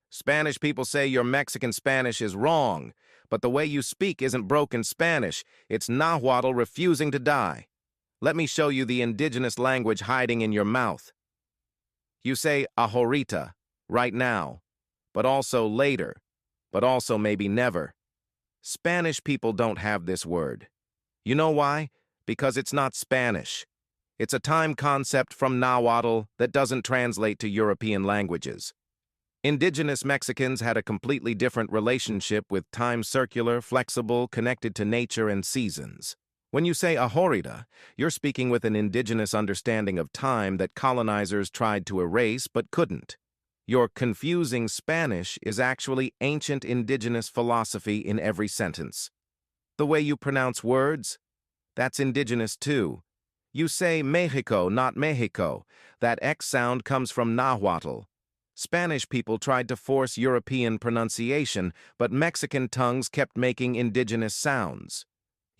Spanish people say your Mexican Spanish is wrong, but the way you speak isn't broken Spanish, it's Náhuatl refusing to die. Let me show you the indigenous language hiding in your mouth. You say Ahorita, right now, but also later, but also maybe never. Spanish people don't have this word. You know why? Because it's not Spanish. It's a time concept from Náhuatl that doesn't translate to European languages. Indigenous Mexicans had a completely different relationship with time, circular, flexible, connected to nature and seasons. When you say Ahorita, you're speaking with an indigenous understanding of time that colonizers tried to erase but couldn't. Your confusing Spanish is actually ancient indigenous philosophy in every sentence. The way you pronounce words, that's indigenous too. You say Mexico, not Mexico. That X sound comes from Náhuatl. Spanish people tried to force European pronunciation, but Mexican tongues kept making indigenous sounds.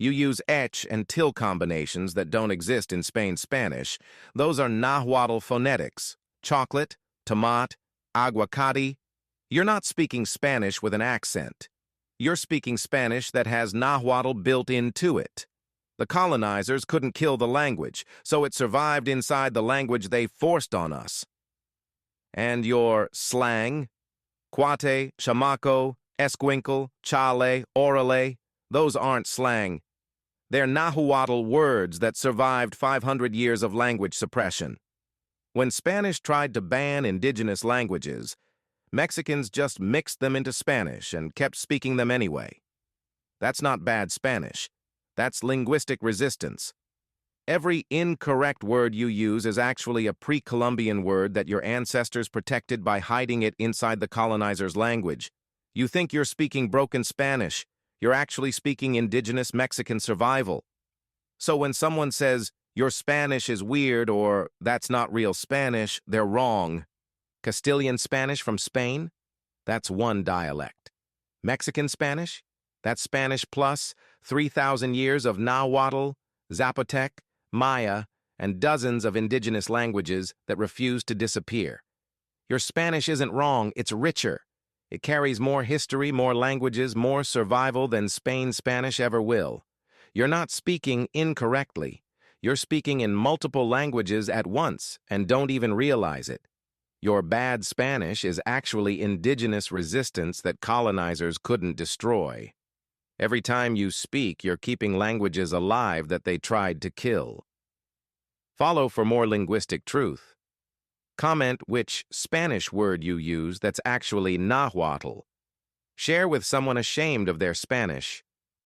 You use etch and till combinations that don't exist in Spain Spanish. Those are Náhuatl phonetics. Chocolate, tomate, aguacate. You're not speaking Spanish with an accent. You're speaking Spanish that has Náhuatl built into it. The colonizers couldn't kill the language, so it survived inside the language they forced on us. And your slang, cuate, chamaco, escuincle, chale, órale, those aren't slang. They're Náhuatl words that survived 500 years of language suppression. When Spanish tried to ban indigenous languages, Mexicans just mixed them into Spanish and kept speaking them anyway. That's not bad Spanish. That's linguistic resistance. Every incorrect word you use is actually a pre-Columbian word that your ancestors protected by hiding it inside the colonizer's language. You think you're speaking broken Spanish. You're actually speaking indigenous Mexican survival. So when someone says, your Spanish is weird or that's not real Spanish, they're wrong. Castilian Spanish from Spain? That's one dialect. Mexican Spanish? That's Spanish plus 3,000 years of Náhuatl, Zapotec, Maya, and dozens of indigenous languages that refuse to disappear. Your Spanish isn't wrong, it's richer. It carries more history, more languages, more survival than Spain Spanish ever will. You're not speaking incorrectly. You're speaking in multiple languages at once and don't even realize it. Your bad Spanish is actually indigenous resistance that colonizers couldn't destroy. Every time you speak, you're keeping languages alive that they tried to kill. Follow for more linguistic truth. Comment which Spanish word you use that's actually Náhuatl. Share with someone ashamed of their Spanish.